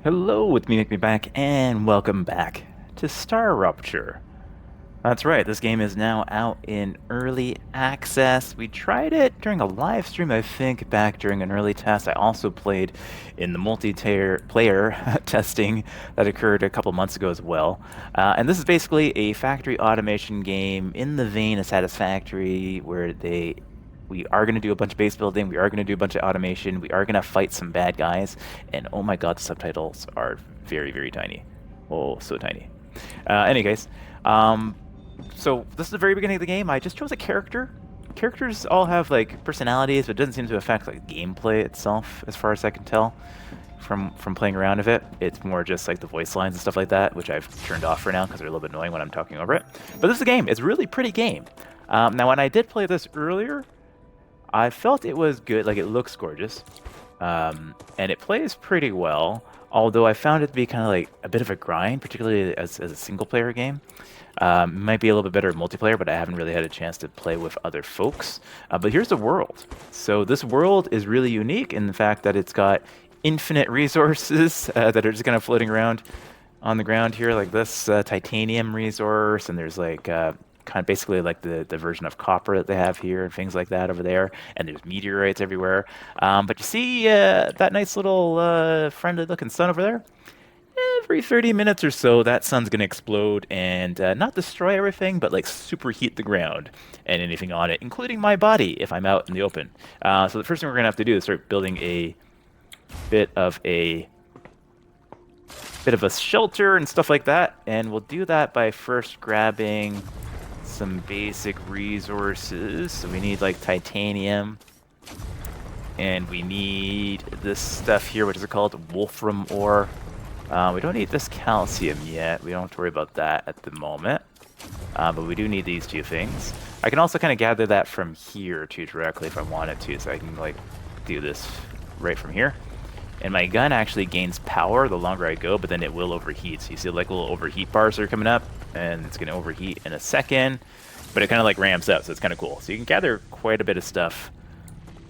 Hello, it's me, Make Me Back, and welcome back to StarRupture. That's right, this game is now out in early access. We tried it during a live stream, I think, back during an early test. I also played in the multiplayer testing that occurred a couple months ago as well. And this is basically a factory automation game in the vein of Satisfactory, where we are going to do a bunch of base building, we are going to do a bunch of automation, we are going to fight some bad guys, and oh my god, the subtitles are very, very tiny. Oh, so tiny. Anyways, um, so this is the very beginning of the game. I just chose a character. Characters all have like personalities, but it doesn't seem to affect like gameplay itself, as far as I can tell from playing around with it. It's more just like the voice lines and stuff like that, which I've turned off for now because they're a little bit annoying when I'm talking over it. But this is a game. It's a really pretty game. Now, when I did play this earlier, I felt it was good. Like, it looks gorgeous, and it plays pretty well. Although I found it to be kind of like a bit of a grind, particularly as a single-player game. It might be a little bit better multiplayer, but I haven't really had a chance to play with other folks. But here's the world. So this world is really unique in the fact that it's got infinite resources that are just kind of floating around on the ground here, like this titanium resource, and there's like kind of basically like the version of copper that they have here and things like that over there, and there's meteorites everywhere. But you see that nice little friendly looking sun over there? Every 30 minutes or so, that sun's going to explode and not destroy everything, but like superheat the ground and anything on it, including my body if I'm out in the open. So the first thing we're going to have to do is start building a bit of a shelter and stuff like that, and we'll do that by first grabbing some basic resources. So we need like titanium, and we need this stuff here, which is called wolfram ore. We don't need this calcium yet. We don't have to worry about that at the moment. But we do need these two things. I can also kind of gather that from here too directly if I wanted to, so I can like do this right from here. And my gun actually gains power the longer I go, but then it will overheat. So you see like little overheat bars that are coming up, and it's going to overheat in a second. But it kind of like ramps up, so it's kind of cool. So you can gather quite a bit of stuff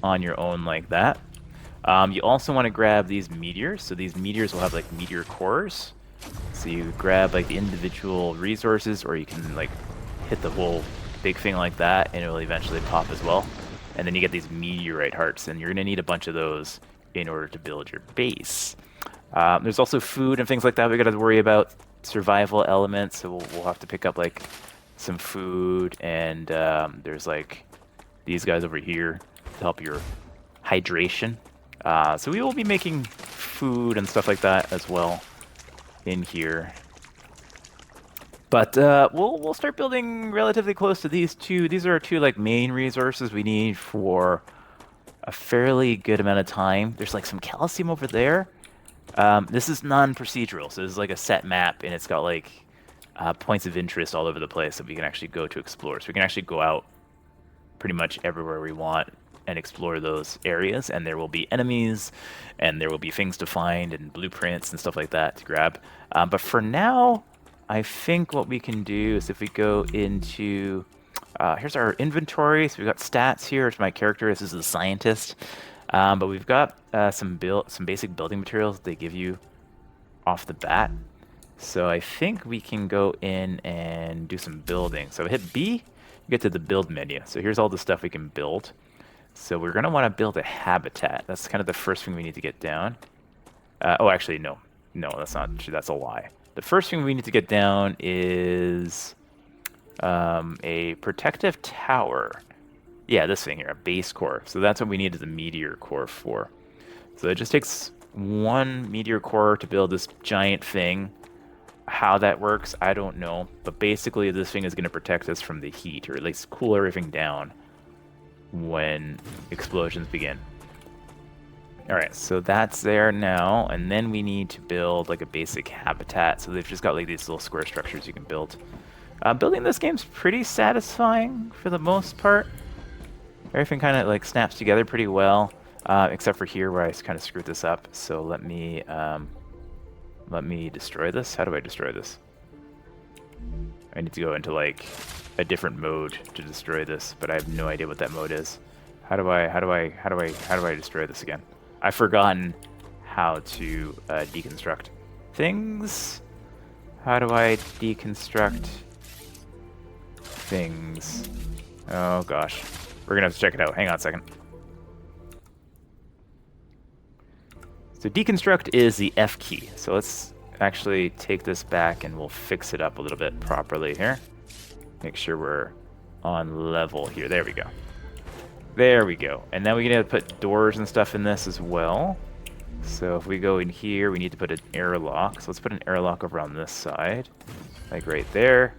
on your own like that. You also want to grab these meteors. So these meteors will have like meteor cores. So you grab like the individual resources, or you can like hit the whole big thing like that, and it will eventually pop as well. And then you get these meteorite hearts, and you're going to need a bunch of those in order to build your base. There's also food and things like that we got to worry about, survival elements, so we'll have to pick up like some food, and there's like these guys over here to help your hydration. So we will be making food and stuff like that as well in here. But we'll start building relatively close to these two. These are our two like main resources we need for a fairly good amount of time. There's like some calcium over there. This is non-procedural, so this is like a set map, and it's got like points of interest all over the place that we can actually go to explore. So we can actually go out pretty much everywhere we want and explore those areas, and there will be enemies, and there will be things to find, and blueprints and stuff like that to grab. But for now, I think what we can do is if we go into here's our inventory. So we've got stats here. It's my character. This is the scientist. But we've got some basic building materials that they give you off the bat. So I think we can go in and do some building. So hit B, you get to the build menu. So here's all the stuff we can build. So we're going to want to build a habitat. That's kind of the first thing we need to get down. Oh, actually, no. No, that's not true. That's a lie. The first thing we need to get down is a protective tower. Yeah, this thing here, a base core. So that's what we need the meteor core for. So it just takes one meteor core to build this giant thing. How that works, I don't know. But basically, this thing is going to protect us from the heat, or at least cool everything down when explosions begin. Alright, so that's there now. And then we need to build like a basic habitat. So they've just got like these little square structures you can build. Building this game's pretty satisfying for the most part. Everything kind of like snaps together pretty well, except for here where I kind of screwed this up. So let me destroy this. How do I destroy this? I need to go into like a different mode to destroy this, but I have no idea what that mode is. How do I destroy this again? I've forgotten how to deconstruct things. How do I deconstruct things? Oh gosh. We're gonna have to check it out. Hang on a second. So deconstruct is the F key. So let's actually take this back and we'll fix it up a little bit properly here. Make sure we're on level here. There we go. There we go. And then we need to put doors and stuff in this as well. So if we go in here, we need to put an airlock. So let's put an airlock over on this side. Like right there.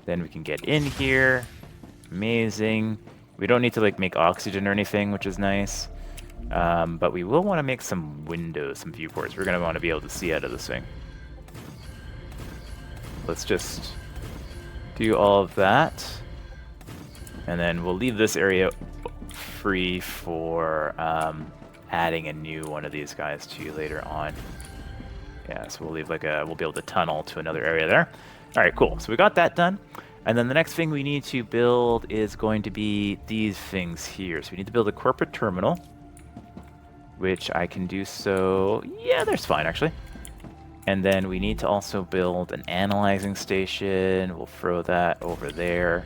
Then we can get in here. Amazing. We don't need to like make oxygen or anything, which is nice. But we will want to make some windows, some viewports. We're going to want to be able to see out of this thing. Let's just do all of that. And then we'll leave this area free for adding a new one of these guys to you later on. Yeah, so we'll leave like we'll be able to tunnel to another area there. All right, cool. So we got that done. And then the next thing we need to build is going to be these things here. So we need to build a corporate terminal, which I can do so. Yeah, that's fine, actually. And then we need to also build an analyzing station. We'll throw that over there.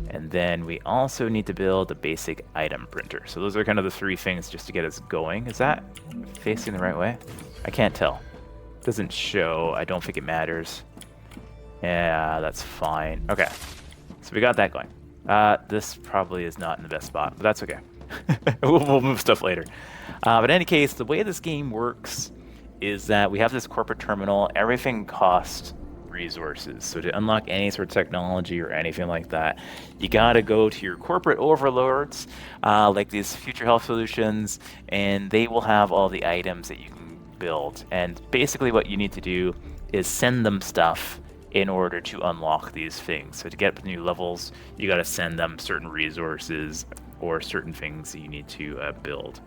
And then we also need to build a basic item printer. So those are kind of the three things just to get us going. Is that facing the right way? I can't tell. Doesn't show. I don't think it matters. Yeah, that's fine. Okay. So we got that going. This probably is not in the best spot, but that's okay. We'll move stuff later. But in any case, the way this game works is that we have this corporate terminal. Everything costs resources. So to unlock any sort of technology or anything like that, you gotta go to your corporate overlords, like these Future Health Solutions, and they will have all the items that you can build. And basically what you need to do is send them stuff in order to unlock these things. So to get up to new levels, you gotta send them certain resources or certain things that you need to build.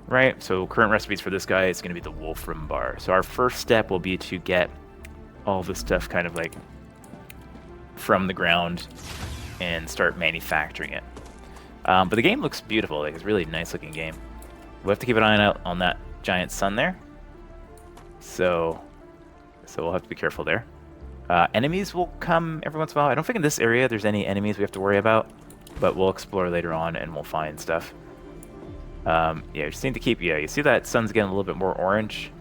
Right, so current recipes for this guy is gonna be the Wolfram bar. So our first step will be to get all this stuff kind of like from the ground and start manufacturing it. But the game looks beautiful. Like, it's a really nice looking game. We'll have to keep an eye out on that giant sun there. So we'll have to be careful there. Enemies will come every once in a while. I don't think in this area there's any enemies we have to worry about, but we'll explore later on and we'll find stuff. Yeah, you just need to keep, yeah, you see that sun's getting a little bit more orange.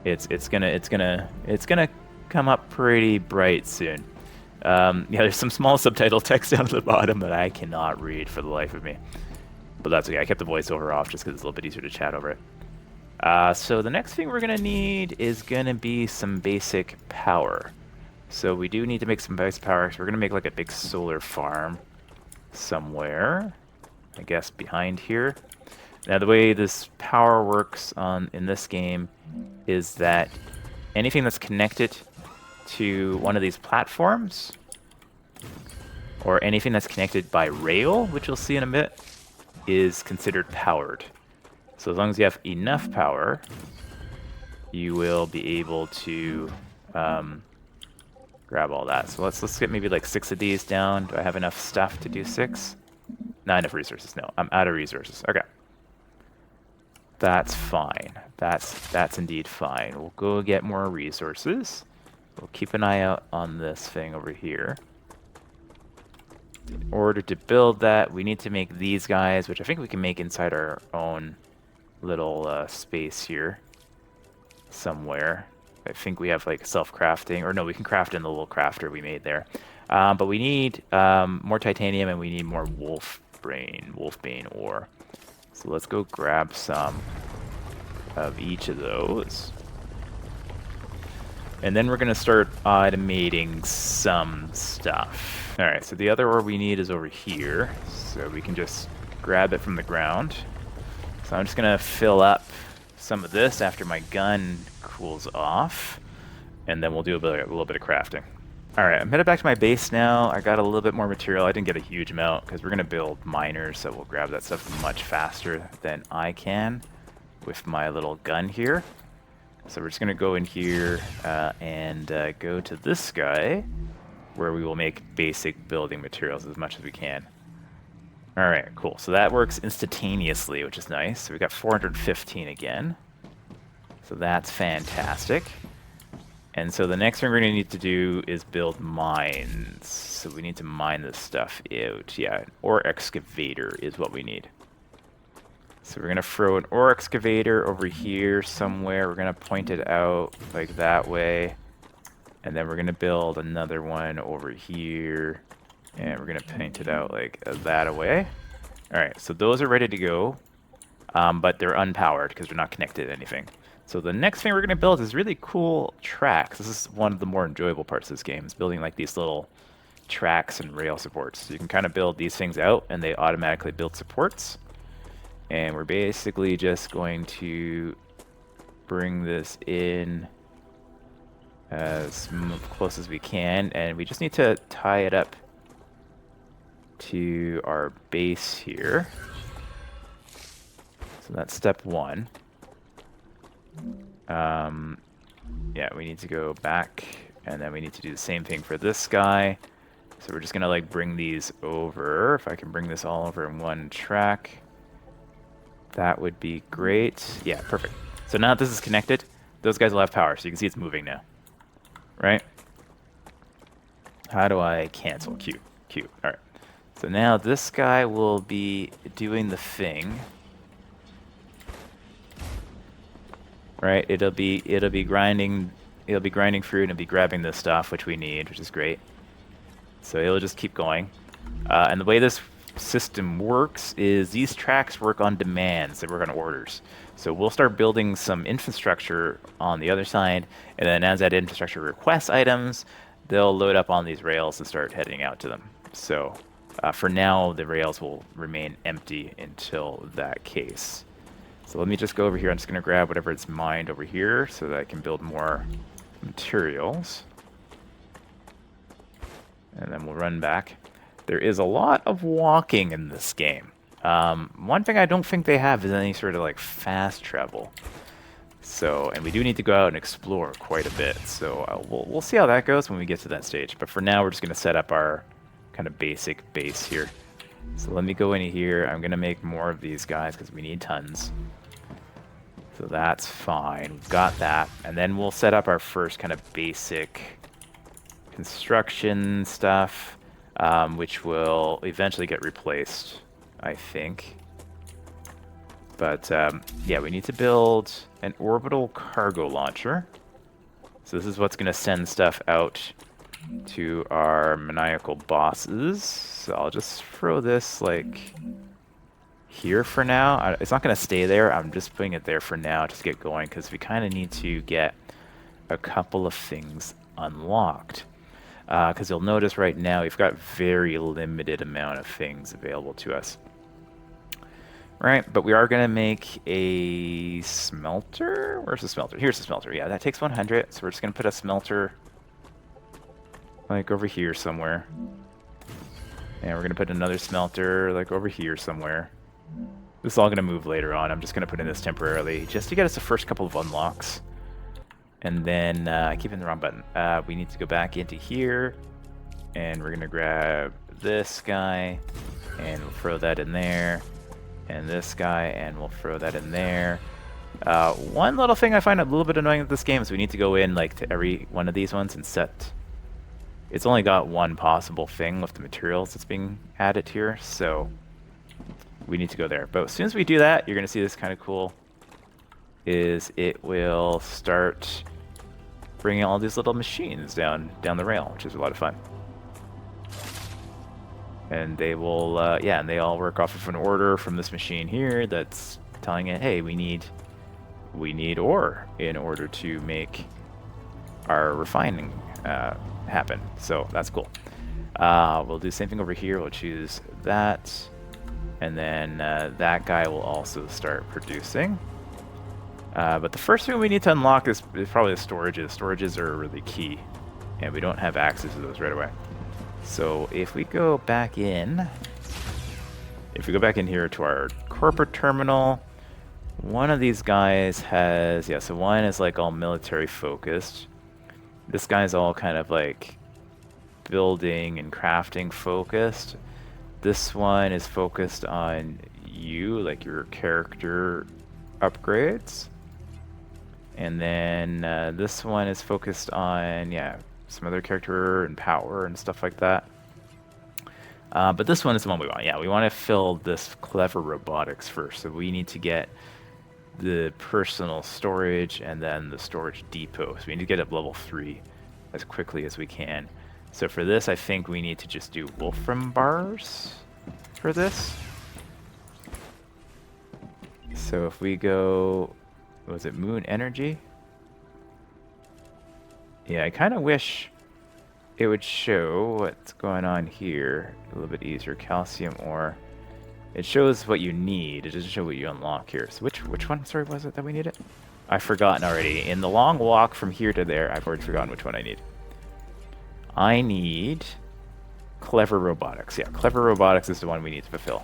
It's gonna come up pretty bright soon. Yeah, there's some small subtitle text down at the bottom that I cannot read for the life of me. But that's okay, I kept the voiceover off just because it's a little bit easier to chat over it. So the next thing we're gonna need is gonna be some basic power. So we do need to make some basic power, so we're gonna make like a big solar farm somewhere. I guess behind here. Now the way this power works in this game is that anything that's connected to one of these platforms, or anything that's connected by rail, which you'll see in a bit, is considered powered. So as long as you have enough power, you will be able to grab all that. So let's get maybe like 6 of these down. Do I have enough stuff to do 6? Not enough resources. No, I'm out of resources. Okay. That's fine. That's indeed fine. We'll go get more resources. We'll keep an eye out on this thing over here. In order to build that, we need to make these guys, which I think we can make inside our own little space here somewhere. I think we have like self-crafting, or no, we can craft in the little crafter we made there. But we need more titanium and we need more wolfbane ore. So let's go grab some of each of those. And then we're going to start automating some stuff. All right, so the other ore we need is over here. So we can just grab it from the ground. So I'm just going to fill up some of this after my gun cools off. And then we'll do a little bit of crafting. All right, I'm headed back to my base now. I got a little bit more material. I didn't get a huge amount because we're going to build miners, so we'll grab that stuff much faster than I can with my little gun here. So we're just going to go in here and go to this guy where we will make basic building materials as much as we can. All right, cool. So that works instantaneously, which is nice. So we got 415 again. So that's fantastic. And so the next thing we're going to need to do is build mines. So we need to mine this stuff out. Yeah, an ore excavator is what we need. So we're going to throw an ore excavator over here somewhere. We're going to point it out like that way. And then we're going to build another one over here. And we're going to paint it out like that away. All right, so those are ready to go. But they're unpowered because they're not connected to anything. So the next thing we're going to build is really cool tracks. This is one of the more enjoyable parts of this game, is building like these little tracks and rail supports. So you can kind of build these things out and they automatically build supports. And we're basically just going to bring this in as close as we can. And we just need to tie it up to our base here. So that's step one. Yeah, we need to go back, and then we need to do the same thing for this guy. So we're just gonna like bring these over. If I can bring this all over in one track, that would be great. Yeah, perfect. So now that this is connected, those guys will have power, so you can see it's moving now. Right? How do I cancel? Q. Q. All right. So now this guy will be doing the thing. Right, it'll be grinding through and it'll be grabbing this stuff which we need, which is great. So it'll just keep going. And the way this system works is these tracks work on demands, they work on orders. So we'll start building some infrastructure on the other side, and then as that infrastructure requests items, they'll load up on these rails and start heading out to them. So for now, the rails will remain empty until that case. So let me just go over here. I'm just going to grab whatever it's mined over here so that I can build more materials. And then we'll run back. There is a lot of walking in this game. One thing I don't think they have is any sort of like fast travel. So, and we do need to go out and explore quite a bit. So we'll see how that goes when we get to that stage. But for now, we're just going to set up our kind of basic base here. So let me go in here. I'm going to make more of these guys because we need tons. So that's fine. We've got that. And then we'll set up our first kind of basic construction stuff, which will eventually get replaced, I think. But yeah, we need to build an orbital cargo launcher. So this is what's going to send stuff out to our maniacal bosses. So I'll just throw this like here for now. It's not going to stay there. I'm just putting it there for now to get going because we kind of need to get a couple of things unlocked. Because you'll notice right now we've got very limited amount of things available to us. Right, but we are going to make a smelter. Where's the smelter? Here's the smelter. Yeah, that takes 100. So we're just going to put a smelter like over here somewhere. And we're going to put another smelter like over here somewhere. This is all going to move later on. I'm just going to put in this temporarily just to get us the first couple of unlocks. And then, I keep hitting the wrong button. We need to go back into here. And we're going to grab this guy. And we'll throw that in there. And this guy. And we'll throw that in there. One little thing I find a little bit annoying with this game is we need to go in like to every one of these ones and set. It's only got one possible thing with the materials that's being added here. So we need to go there. But as soon as we do that, you're going to see this kind of cool. Is it will start bringing all these little machines down the rail, which is a lot of fun. And they will, yeah, and they all work off of an order from this machine here that's telling it, hey, we need ore in order to make our refining happen. So that's cool. We'll do the same thing over here. We'll choose that. And then that guy will also start producing. But the first thing we need to unlock is probably the storages. Storages are really key. And we don't have access to those right away. So if we go back in... If we go back in here to our corporate terminal... One of these guys has... Yeah, so one is like all military focused. This guy's all kind of like building and crafting focused. This one is focused on you, like your character upgrades. And then this one is focused on, yeah, some other character and power and stuff like that. But this one is the one we want. Yeah, we want to fill this clever robotics first. So we need to get the personal storage and then the storage depot. So we need to get up level 3 as quickly as we can. So for this, I think we need to just do Wolfram bars for this. So if we go, was it Moon Energy? Yeah, I kind of wish it would show what's going on here a little bit easier. Calcium ore. It shows what you need. It doesn't show what you unlock here. So which one, sorry, was it that we needed? I've forgotten already. In the long walk from here to there, I've already forgotten which one I need. I need Clever Robotics. Yeah, Clever Robotics is the one we need to fulfill.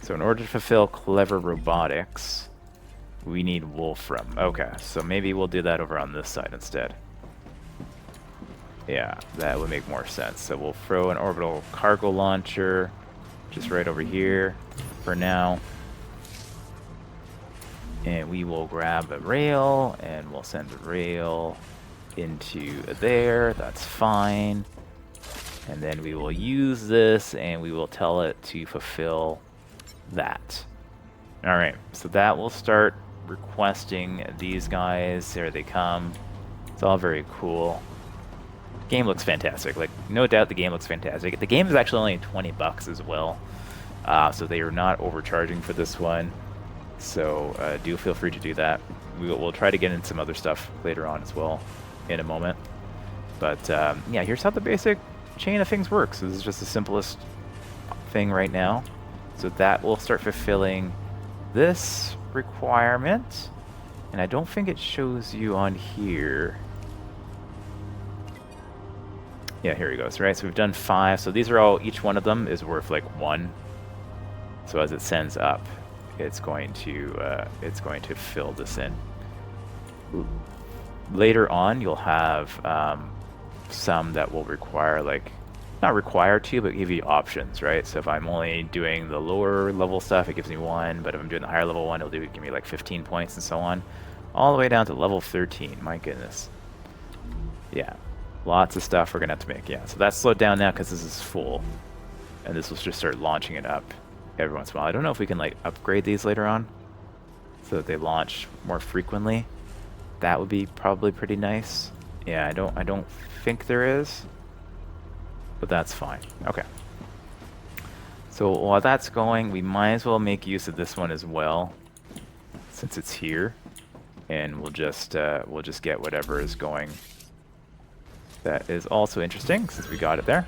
So in order to fulfill Clever Robotics, we need Wolfram. Okay, so maybe we'll do that over on this side instead. Yeah, that would make more sense. So we'll throw an orbital cargo launcher just right over here for now. And we will grab a rail, and we'll send the rail into there. That's fine. And then we will use this, and we will tell it to fulfill that. All right, so that will start requesting these guys. There they come. It's all very cool. Game looks fantastic. Like, no doubt the game looks fantastic. The game is actually only 20 bucks as well. So they are not overcharging for this one. So do feel free to do that. We'll try to get in some other stuff later on as well in a moment. But yeah, here's how the basic chain of things works. This is just the simplest thing right now. So that will start fulfilling this requirement. And I don't think it shows you on here. Yeah, here he goes, right? So we've done 5. So these are all, each one of them is worth like 1. So as it sends up, it's going to fill this in. Later on, you'll have some that will require, like, not require to, but give you options, right? So if I'm only doing the lower level stuff, it gives me 1, but if I'm doing the higher level one, it'll give me like 15 points and so on. All the way down to level 13, my goodness. Yeah, lots of stuff we're gonna have to make, yeah. So that's slowed down now because this is full. And this will just start launching it up every once in a while. I don't know if we can like upgrade these later on so that they launch more frequently. That would be probably pretty nice. Yeah, I don't think there is, but that's fine. Okay. So while that's going, we might as well make use of this one as well, since it's here, and we'll just get whatever is going. That is also interesting since we got it there.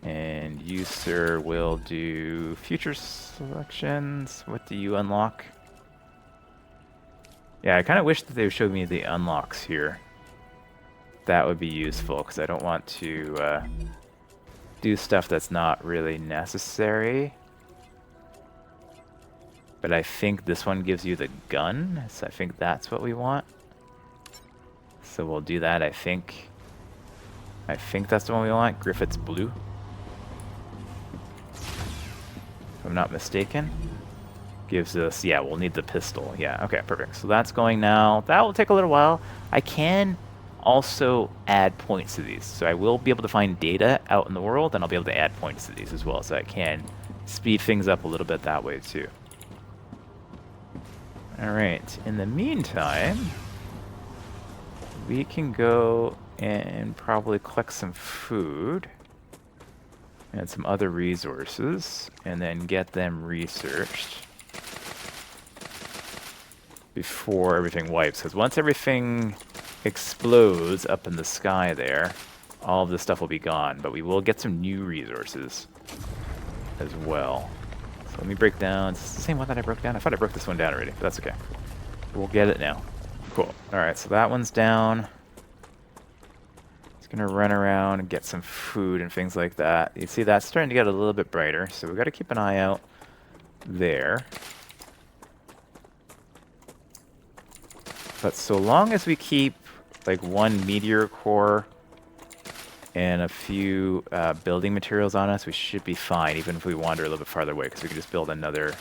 And you, sir, will do future selections. What do you unlock? Yeah, I kind of wish that they would show me the unlocks here. That would be useful, because I don't want to do stuff that's not really necessary. But I think this one gives you the gun, so I think that's what we want. So we'll do that, I think. I think that's the one we want, Griffith's Blue. If I'm not mistaken. Gives us, yeah, we'll need the pistol. Yeah, okay, perfect. So that's going now. That will take a little while. I can also add points to these. So I will be able to find data out in the world, and I'll be able to add points to these as well. So I can speed things up a little bit that way too. All right, in the meantime, we can go and probably collect some food and some other resources, and then get them researched before everything wipes. Because once everything explodes up in the sky there, all of this stuff will be gone. But we will get some new resources as well. So let me break down. Is this the same one that I broke down? I thought I broke this one down already, but that's okay. We'll get it now. Cool. All right, so that one's down. Gonna run around and get some food and things like that. You see that's starting to get a little bit brighter, so we got to keep an eye out there. But so long as we keep like 1 meteor core and a few building materials on us, we should be fine, even if we wander a little bit farther away, because we can just build another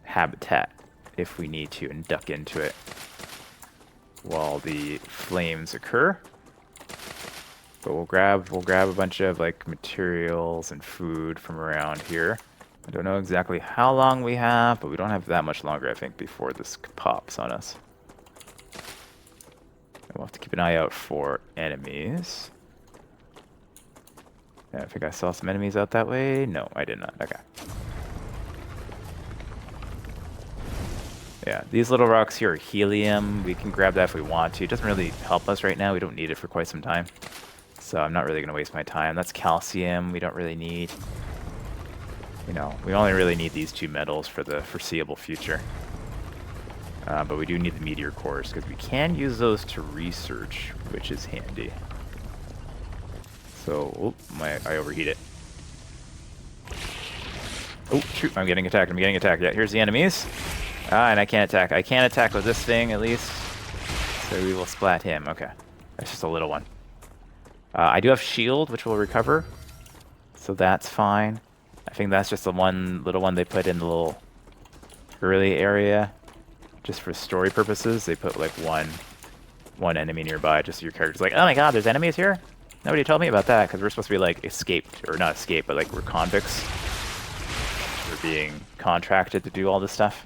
habitat if we need to and duck into it while the flames occur. But we'll grab a bunch of like materials and food from around here. I don't know exactly how long we have, but we don't have that much longer, I think, before this pops on us. And we'll have to keep an eye out for enemies. Yeah, I think I saw some enemies out that way. No, I did not. Okay. Yeah, these little rocks here are helium. We can grab that if we want to. It doesn't really help us right now. We don't need it for quite some time. So I'm not really going to waste my time. That's calcium we don't really need. You know, we only really need these two metals for the foreseeable future. But we do need the meteor cores because we can use those to research, which is handy. So, I overheated. Oh, shoot, I'm getting attacked. Yeah, here's the enemies. And I can't attack. I can't attack with this thing, at least. So we will splat him. Okay. That's just a little one. I do have shield, which will recover. So that's fine. I think that's just the one little one they put in the little early area. Just for story purposes. They put like one enemy nearby, just so your character's like, oh my god, there's enemies here? Nobody told me about that, because we're supposed to be like escaped, or not escaped, but like we're convicts. We're being contracted to do all this stuff.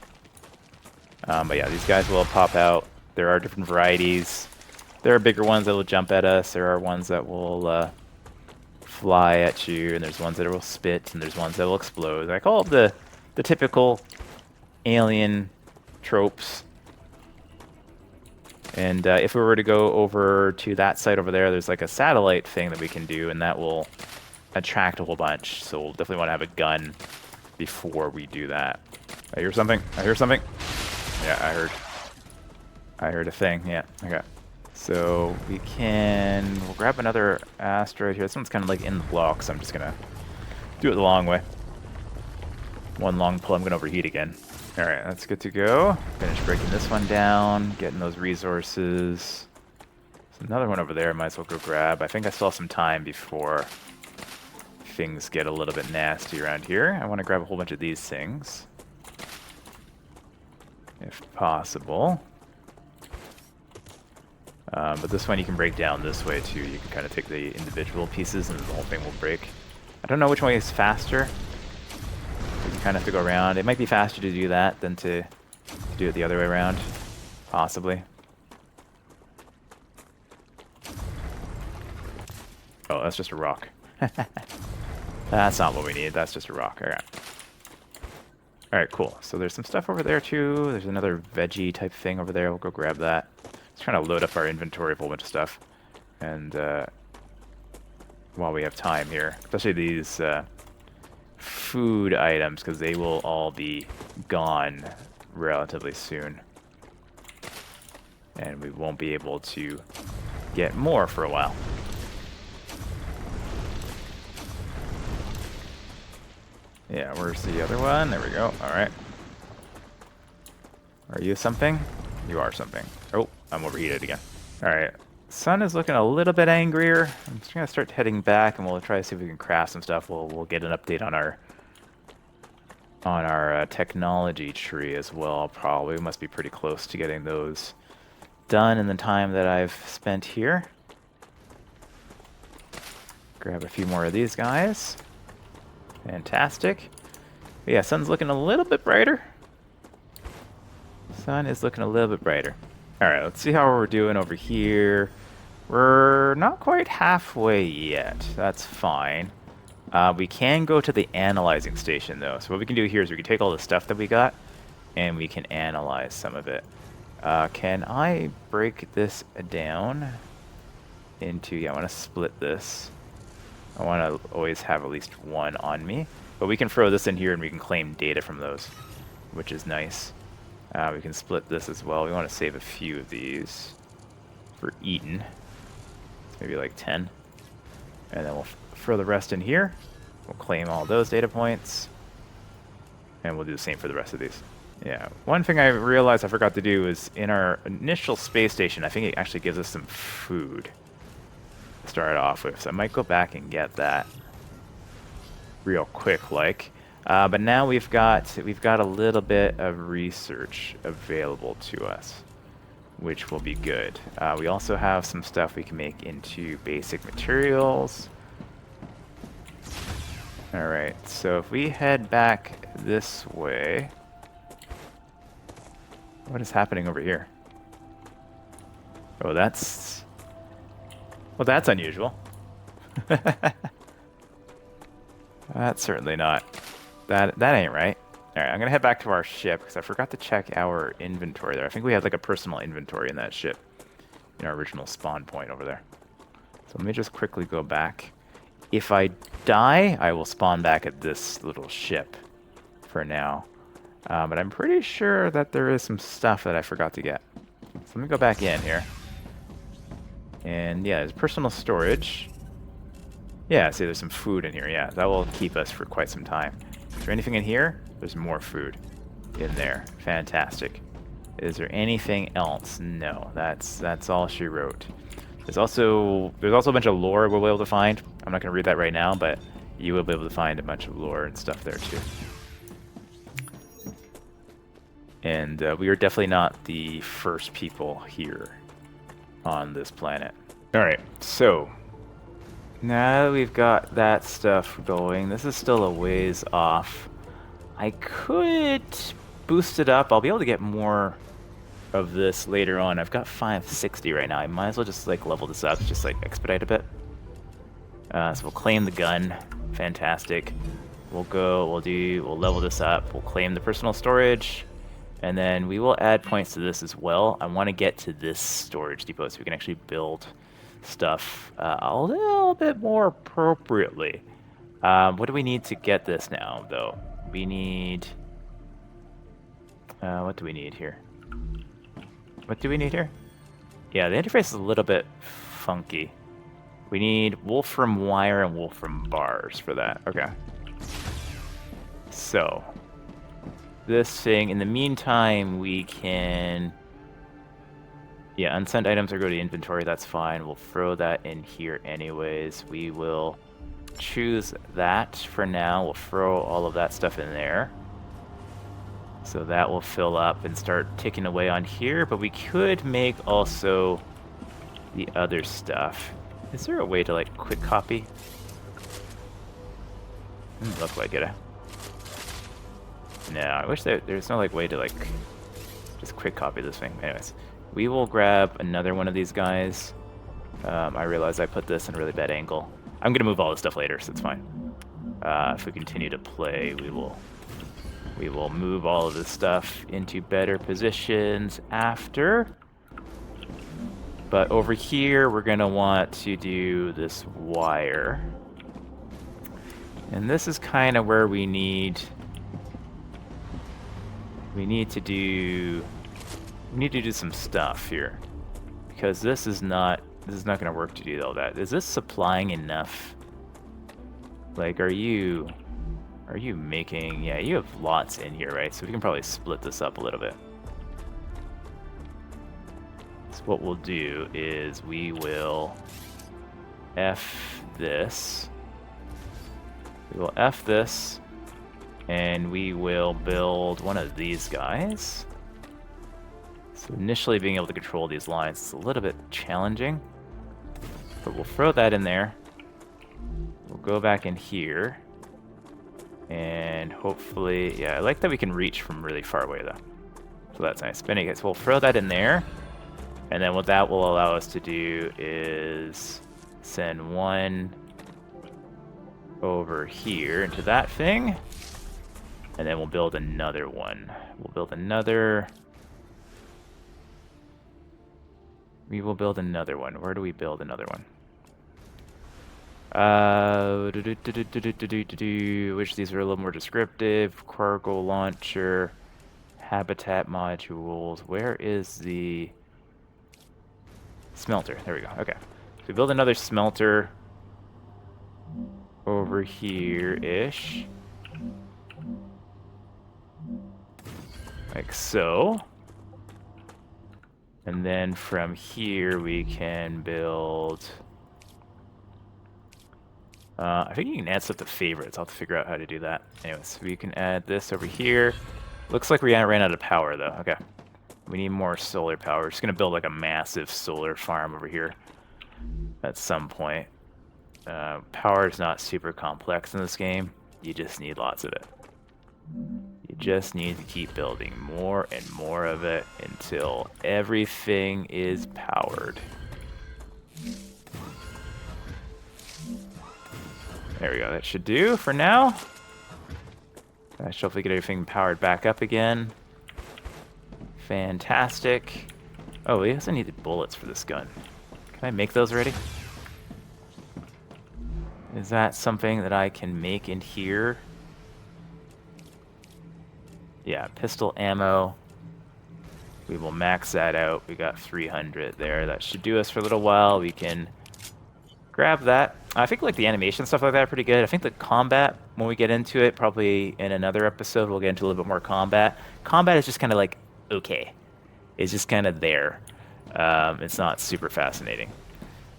But yeah, these guys will pop out. There are different varieties. There are bigger ones that will jump at us. There are ones that will fly at you, and there's ones that will spit, and there's ones that will explode. Like all of the typical alien tropes. And if we were to go over to that site over there, there's like a satellite thing that we can do, and that will attract a whole bunch. So we'll definitely want to have a gun before we do that. I hear something. Yeah, I heard a thing. Yeah, okay. So we'll grab another asteroid here. This one's kind of like in the block, so I'm just gonna do it the long way. One long pull, I'm gonna overheat again. All right, that's good to go. Finish breaking this one down, getting those resources. There's another one over there I might as well go grab. I think I still have some time before things get a little bit nasty around here. I want to grab a whole bunch of these things, if possible. But this one you can break down this way too. You can kind of take the individual pieces and the whole thing will break. I don't know which way is faster. You kind of have to go around. It might be faster to do that than to do it the other way around. Possibly. Oh, that's just a rock. That's not what we need. That's just a rock. Alright. Alright, cool. So there's some stuff over there too. There's another veggie type thing over there. We'll go grab that. Just trying to load up our inventory of a whole bunch of stuff. And while we have time here. Especially these food items, because they will all be gone relatively soon. And we won't be able to get more for a while. Yeah, where's the other one? There we go. Alright. Are you something? You are something. Oh, I'm overheated again. Alright. Sun is looking a little bit angrier. I'm just gonna start heading back and we'll try to see if we can craft some stuff. We'll get an update on our technology tree as well, probably. We must be pretty close to getting those done in the time that I've spent here. Grab a few more of these guys. Fantastic. But yeah, sun's looking a little bit brighter. Sun is looking a little bit brighter. Alright, let's see how we're doing over here. We're not quite halfway yet. That's fine. We can go to the analyzing station, though. So what we can do here is we can take all the stuff that we got, and we can analyze some of it. Can I break this down into... Yeah, I want to split this. I want to always have at least one on me. But we can throw this in here and we can claim data from those, which is nice. We can split this as well. We want to save a few of these for eating. It's maybe like 10. And then we'll throw the rest in here. We'll claim all those data points. And we'll do the same for the rest of these. Yeah, one thing I realized I forgot to do is in our initial space station, I think it actually gives us some food start off with, so I might go back and get that real quick like. But now we've got a little bit of research available to us, which will be good. We also have some stuff we can make into basic materials. All right, so if we head back this way, what is happening over here? Oh, that's unusual. That's certainly not. That ain't right. All right, I'm gonna head back to our ship because I forgot to check our inventory there. I think we had like a personal inventory in that ship, in our original spawn point over there. So let me just quickly go back. If I die, I will spawn back at this little ship for now. But I'm pretty sure that there is some stuff that I forgot to get. So let me go back in here. And yeah, there's personal storage. Yeah, see, there's some food in here. Yeah, that will keep us for quite some time. Is there anything in here? There's more food in there. Fantastic. Is there anything else? No, that's all she wrote. There's also a bunch of lore we'll be able to find. I'm not going to read that right now, but you will be able to find a bunch of lore and stuff there too. And we are definitely not the first people here on this planet. All right, so now that we've got that stuff going, this is still a ways off. I could boost it up. I'll be able to get more of this later on. I've got 560 right now. I might as well just like level this up, just like expedite a bit. So we'll claim the gun. Fantastic. We'll level this up. We'll claim the personal storage. And then we will add points to this as well. I want to get to this storage depot so we can actually build stuff a little bit more appropriately. What do we need to get this now, though? We need... what do we need here? What do we need here? Yeah, the interface is a little bit funky. We need wolfram wire and wolfram bars for that. Okay. So, this thing, in the meantime, we can... Yeah, unsent items or go to inventory, that's fine. We'll throw that in here anyways. We will choose that for now. We'll throw all of that stuff in there. So that will fill up and start ticking away on here, but we could make also the other stuff. Is there a way to like quick copy? Doesn't look like it. No, I wish there's no like way to like just quick copy this thing. Anyways, we will grab another one of these guys. I realize I put this in a really bad angle. I'm gonna move all this stuff later, so it's fine. If we continue to play, we will move all of this stuff into better positions after. But over here, we're gonna want to do this wire. And this is kind of where we need to do some stuff here. Because this is not gonna work to do all that. Is this supplying enough? Like, are you making... Yeah, you have lots in here, right? So we can probably split this up a little bit. So what we'll do is we will F this. We will F this. And we will build one of these guys. So initially being able to control these lines is a little bit challenging. But we'll throw that in there. We'll go back in here. And hopefully, yeah, I like that we can reach from really far away though. So that's nice. But anyways, we'll throw that in there. And then what that will allow us to do is send one over here into that thing. And then we'll build another one. We will build another one. Where do we build another one? Which these are a little more descriptive. Cargo launcher, habitat modules. Where is the smelter? There we go. Okay. So we build another smelter over here-ish. Like so. And then from here we can build I think you can add stuff to favorites. I'll have to figure out how to do that. Anyways, we can add this over here. Looks like we ran out of power, though. Okay. We need more solar power. We're just going to build like a massive solar farm over here at some point. Power is not super complex in this game. You just need lots of it. You just need to keep building more and more of it until everything is powered. There we go. That should do for now. I should hopefully get everything powered back up again. Fantastic. Oh, we also needed bullets for this gun. Can I make those already? Is that something that I can make in here? Yeah, pistol ammo. We will max that out. We got 300 there. That should do us for a little while. We can grab that. I think like the animation stuff like that are pretty good. I think the combat, when we get into it, probably in another episode, we'll get into a little bit more combat. Combat is just kind of like, okay. It's just kind of there. It's not super fascinating.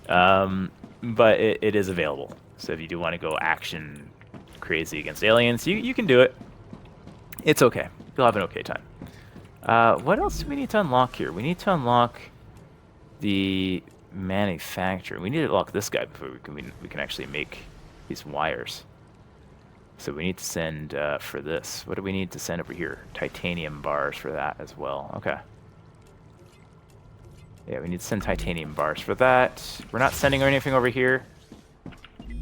But it is available. So if you do want to go action crazy against aliens, you can do it. It's okay. You'll have an okay time. What else do we need to unlock here? We need to unlock the manufacturer. We need to unlock this guy before we can actually make these wires. So we need to send for this. What do we need to send over here? Titanium bars for that as well. Okay. Yeah, we need to send titanium bars for that. We're not sending anything over here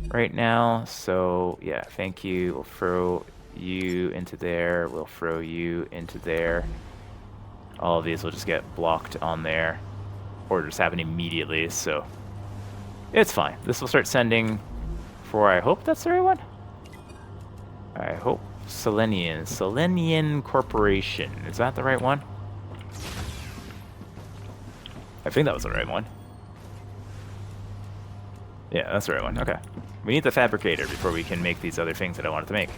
right now. So yeah, thank you. We'll throw you into there. We'll throw you into there. All of these will just get blocked on there. Orders happen immediately, so it's fine. This will start sending for, I hope that's the right one. I hope Selenian Corporation. Is that the right one? I think that was the right one. Yeah, that's the right one. Okay. We need the fabricator before we can make these other things that I wanted to make.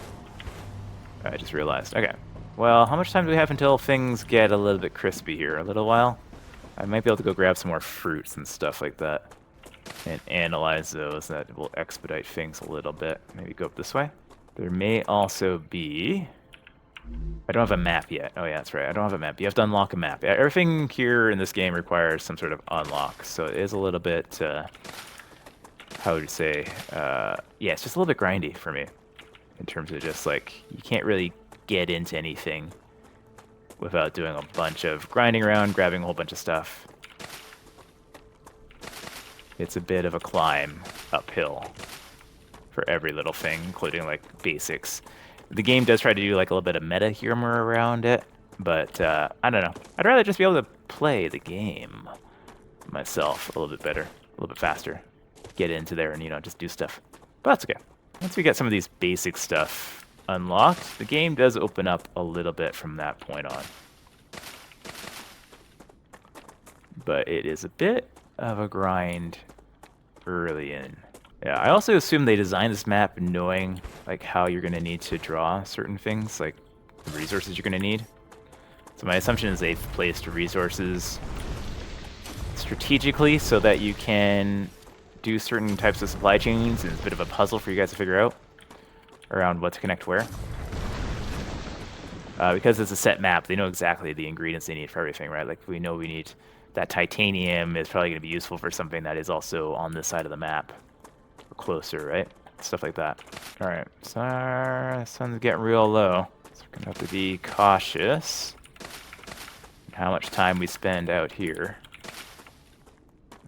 I just realized. Okay. Well, how much time do we have until things get a little bit crispy here? A little while? I might be able to go grab some more fruits and stuff like that and analyze those. That will expedite things a little bit. Maybe go up this way. There may also be... I don't have a map yet. Oh yeah, that's right. I don't have a map. You have to unlock a map. Everything here in this game requires some sort of unlock, so it is a little bit, how would you say, yeah, it's just a little bit grindy for me in terms of just like, you can't really get into anything without doing a bunch of grinding around, grabbing a whole bunch of stuff. It's a bit of a climb uphill for every little thing, including like basics. The game does try to do like a little bit of meta humor around it, but I don't know. I'd rather just be able to play the game myself a little bit better, a little bit faster. Get into there and, you know, just do stuff. But that's okay. Once we get some of these basic stuff unlocked, the game does open up a little bit from that point on. But it is a bit of a grind early in. Yeah, I also assume they designed this map knowing like how you're going to need to draw certain things, like the resources you're going to need. So my assumption is they've placed resources strategically so that you can do certain types of supply chains, and it's a bit of a puzzle for you guys to figure out around what to connect where. Because it's a set map, they know exactly the ingredients they need for everything, right? Like we know we need that titanium is probably going to be useful for something that is also on this side of the map. Closer, right? Stuff like that. Alright, so the sun's getting real low. So we're gonna have to be cautious in how much time we spend out here.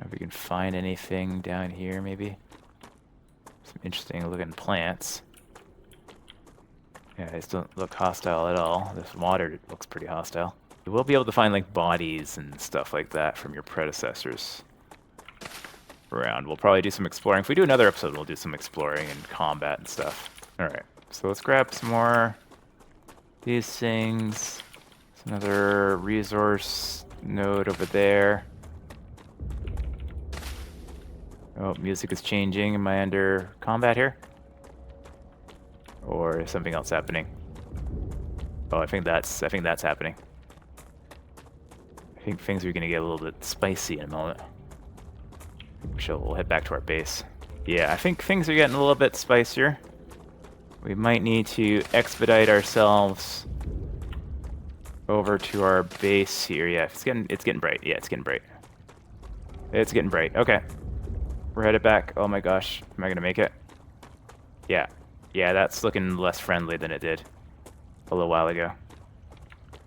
If we can find anything down here, maybe. Some interesting looking plants. Yeah, these don't look hostile at all. This water looks pretty hostile. You will be able to find like bodies and stuff like that from your predecessors around. We'll probably do some exploring. If we do another episode, we'll do some exploring and combat and stuff. Alright, so let's grab some more these things. There's another resource node over there. Oh, music is changing. Am I under combat here? Or is something else happening? Oh, I think that's happening. I think things are gonna get a little bit spicy in a moment. So we'll head back to our base. Yeah, I think things are getting a little bit spicier. We might need to expedite ourselves over to our base here. Yeah, it's getting bright. Yeah, it's getting bright. It's getting bright. Okay. We're headed back. Oh my gosh. Am I gonna make it? Yeah. Yeah, that's looking less friendly than it did a little while ago.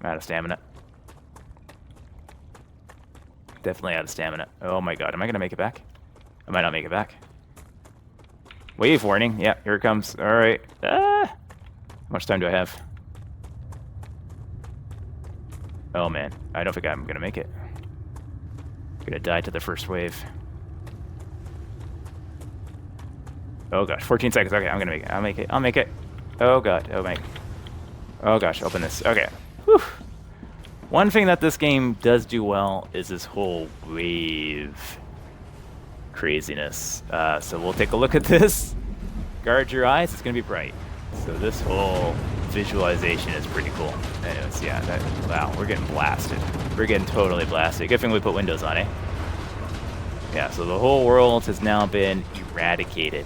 I'm out of stamina. Definitely out of stamina. Oh my god. Am I gonna make it back? I might not make it back. Wave warning. Yeah, here it comes. Alright. Ah! How much time do I have? Oh man. I don't think I'm gonna make it. I'm gonna die to the first wave. Oh gosh, 14 seconds. Okay, I'm gonna make it. I'll make it. I'll make it. Oh god. Oh my. Oh gosh, open this. Okay. Whew. One thing that this game does do well is this whole wave craziness. So we'll take a look at this. Guard your eyes. It's gonna be bright. So this whole visualization is pretty cool. Anyways, yeah. Wow, we're getting blasted. We're getting totally blasted. Good thing we put windows on, eh? Yeah. So the whole world has now been eradicated.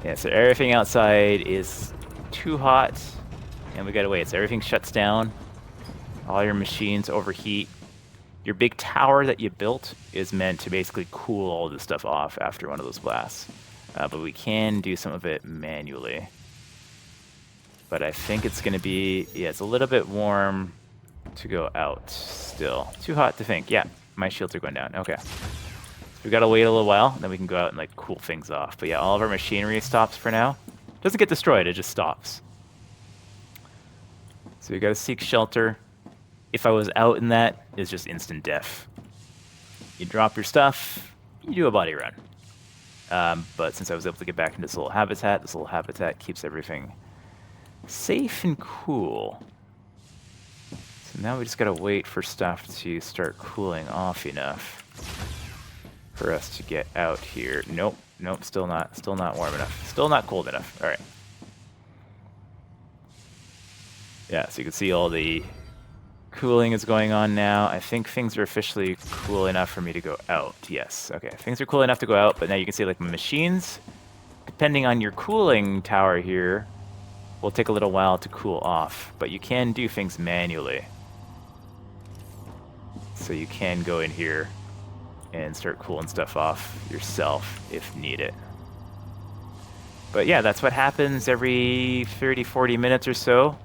Yeah, so everything outside is too hot, and we gotta wait. So everything shuts down. All your machines overheat. Your big tower that you built is meant to basically cool all this stuff off after one of those blasts. But we can do some of it manually. But I think it's gonna be, yeah, it's a little bit warm to go out still. Too hot to think. Yeah, my shields are going down. Okay. We gotta wait a little while, and then we can go out and like cool things off. But yeah, all of our machinery stops for now. Doesn't get destroyed, it just stops. So we gotta seek shelter. If I was out in that, it's just instant death. You drop your stuff, you do a body run. But since I was able to get back into this little habitat keeps everything safe and cool. So now we just gotta wait for stuff to start cooling off enough for us to get out here. Nope, nope, still not warm enough. Still not cold enough. All right. Yeah, so you can see all the cooling is going on now. I think things are officially cool enough for me to go out. Yes, okay. Things are cool enough to go out, but now you can see like my machines, depending on your cooling tower here, will take a little while to cool off, but you can do things manually. So you can go in here and start cooling stuff off yourself if needed. But yeah, that's what happens every 30, 40 minutes or so.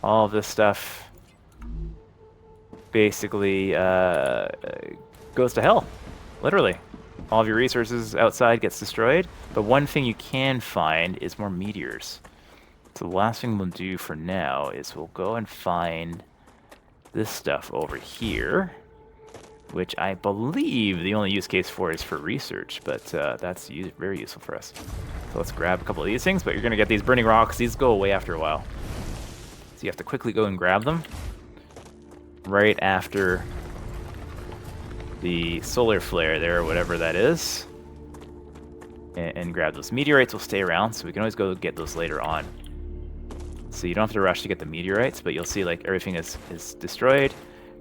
All of this stuff basically goes to hell, literally. All of your resources outside gets destroyed, but one thing you can find is more meteors. So the last thing we'll do for now is we'll go and find this stuff over here, which I believe the only use case for is for research, but that's very useful for us. So let's grab a couple of these things, but you're going to get these burning rocks. These go away after a while. So you have to quickly go and grab them right after the solar flare there, or whatever that is. And grab those. Meteorites will stay around, so we can always go get those later on. So you don't have to rush to get the meteorites, but you'll see like everything is destroyed.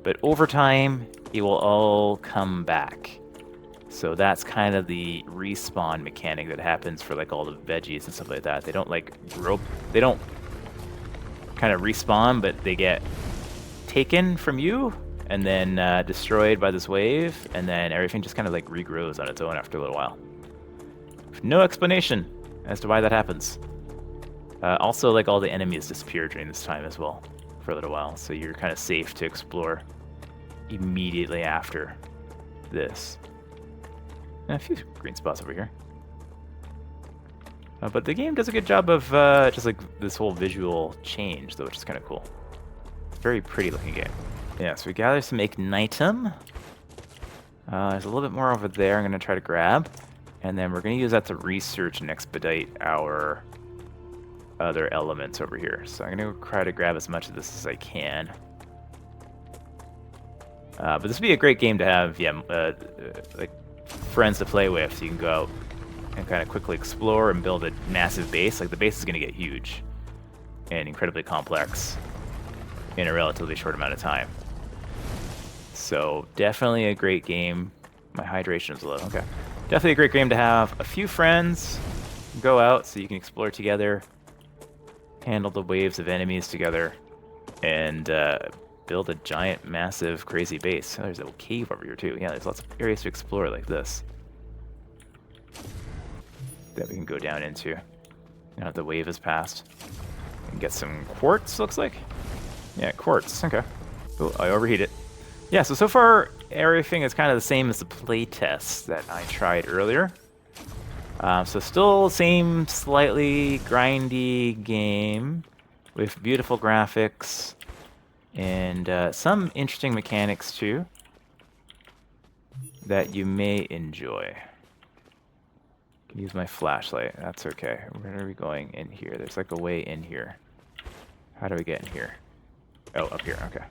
But over time, it will all come back. So that's kind of the respawn mechanic that happens for like all the veggies and stuff like that. They don't like grow, they don't kind of respawn, but they get taken from you and then destroyed by this wave, and then everything just kind of like regrows on its own after a little while. No explanation as to why that happens. Also, like all the enemies disappear during this time as well for a little while, so you're kind of safe to explore immediately after this. And a few green spots over here. But the game does a good job of just like this whole visual change, though, which is kind of cool. It's a very pretty looking game. Yeah, so we gather some ignitum. There's a little bit more over there I'm going to try to grab. And then we're going to use that to research and expedite our other elements over here. So I'm going to try to grab as much of this as I can. But this would be a great game to have, yeah, like friends to play with. So you can go out and kind of quickly explore and build a massive base. Like the base is going to get huge and incredibly complex in a relatively short amount of time. So definitely a great game. My hydration is low. Okay. Definitely a great game to have a few friends, go out so you can explore together, handle the waves of enemies together, and build a giant, massive, crazy base. Oh, there's a little cave over here too. Yeah, there's lots of areas to explore like this that we can go down into. Now that the wave has passed. And get some quartz, looks like. Yeah, quartz. Okay. Oh, I overheated. Yeah, so far, everything is kind of the same as the playtests that I tried earlier. So still same slightly grindy game with beautiful graphics and some interesting mechanics too that you may enjoy. Use my flashlight. That's okay. Where are we going in here? There's like a way in here. How do we get in here? Oh, up here. Okay.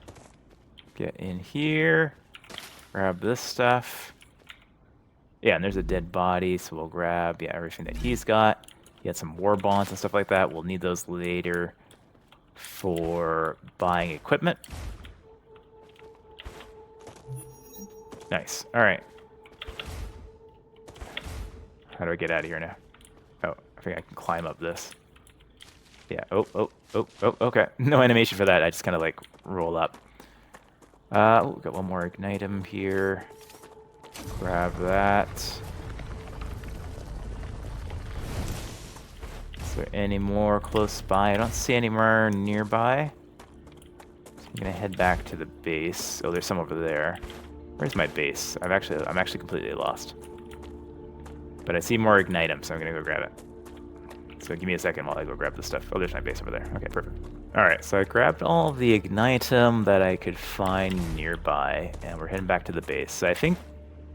Get in here. Grab this stuff. Yeah, and there's a dead body, so we'll grab everything that he's got. He had some war bonds and stuff like that. We'll need those later for buying equipment. Nice. All right. How do I get out of here now? Oh, I think I can climb up this. Yeah. Oh, okay. No animation for that. I just kind of like roll up. Oh, got one more ignitum here. Grab that. Is there any more close by? I don't see any more nearby. So I'm gonna head back to the base. Oh, there's some over there. Where's my base? I'm actually completely lost. But I see more ignitum, so I'm gonna go grab it. So give me a second while I go grab the stuff. Oh, there's my base over there. Okay, perfect. Alright, so I grabbed all of the ignitum that I could find nearby, and we're heading back to the base. So I think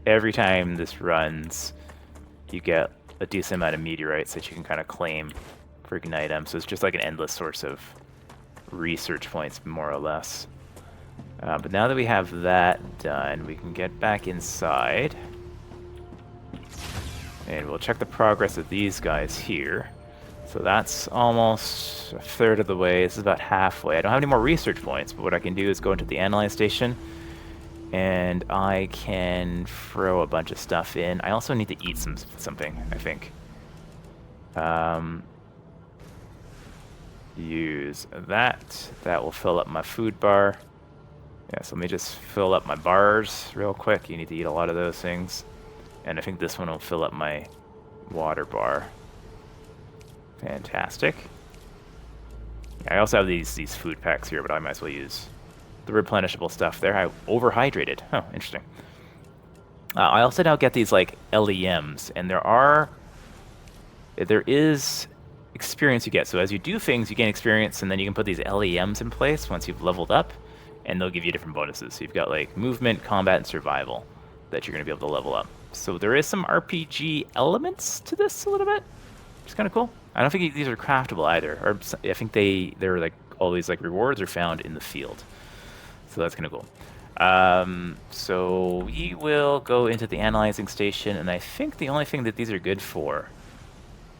every time this runs, you get a decent amount of meteorites that you can kind of claim for ignitum. So it's just like an endless source of research points, more or less. But now that we have that done, we can get back inside. And we'll check the progress of these guys here. So that's almost a third of the way. This is about halfway. I don't have any more research points, but what I can do is go into the analyze station, and I can throw a bunch of stuff in. I also need to eat something, I think. Use that. That will fill up my food bar. Yeah, so let me just fill up my bars real quick. You need to eat a lot of those things. And I think this one will fill up my water bar. Fantastic. I also have these food packs here, but I might as well use the replenishable stuff there. I overhydrated. Oh, interesting. I also now get these like LEMs, and there is experience you get. So as you do things, you gain experience, and then you can put these LEMs in place once you've leveled up, and they'll give you different bonuses. So you've got like movement, combat, and survival that you're going to be able to level up. So there is some RPG elements to this a little bit. It's kind of cool. I don't think these are craftable either. Or I think they're like all these like rewards are found in the field. So that's kind of cool. So we will go into the analyzing station, and I think the only thing that these are good for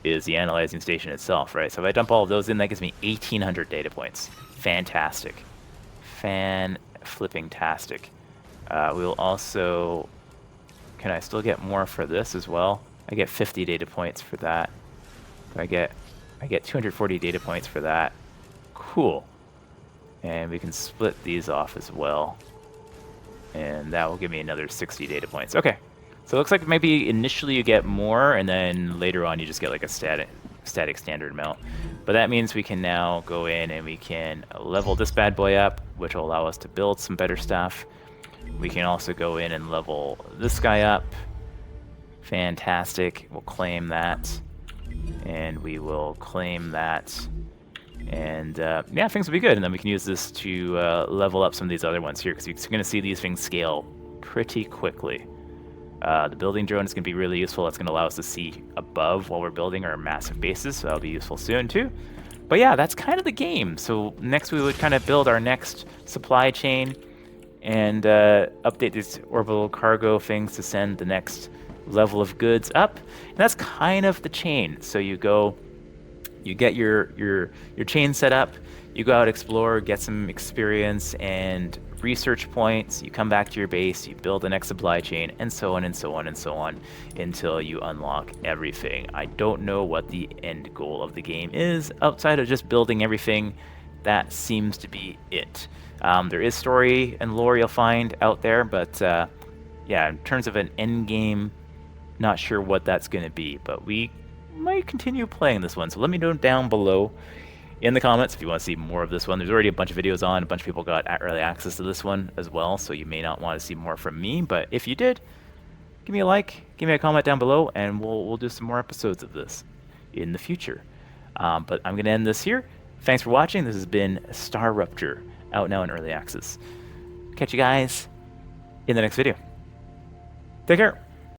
is the analyzing station itself, right? So if I dump all of those in, that gives me 1,800 data points. Fantastic. Fan-flipping-tastic. We'll also... Can I still get more for this as well? I get 50 data points for that. I get 240 data points for that. Cool. And we can split these off as well. And that will give me another 60 data points. Okay. So it looks like maybe initially you get more, and then later on you just get like a static standard amount. But that means we can now go in and we can level this bad boy up, which will allow us to build some better stuff. We can also go in and level this guy up. Fantastic. We'll claim that. And we will claim that. And yeah, things will be good. And then we can use this to level up some of these other ones here, because you're going to see these things scale pretty quickly. The building drone is going to be really useful. It's going to allow us to see above while we're building our massive bases, so that'll be useful soon too. But yeah, that's kind of the game. So next we would kind of build our next supply chain and update these orbital cargo things to send the next level of goods up. And that's kind of the chain. So you go, you get your chain set up, you go out, explore, get some experience, and research points, you come back to your base, you build the next supply chain, and so on and so on and so on until you unlock everything. I don't know what the end goal of the game is outside of just building everything. That seems to be it. There is story and lore you'll find out there, but yeah, in terms of an end game, not sure what that's going to be, but we might continue playing this one. So let me know down below in the comments if you want to see more of this one. There's already a bunch of videos on. A bunch of people got early access to this one as well, so you may not want to see more from me. But if you did, give me a like, give me a comment down below, and we'll do some more episodes of this in the future. But I'm going to end this here. Thanks for watching. This has been StarRupture, out now in early access. Catch you guys in the next video. Take care.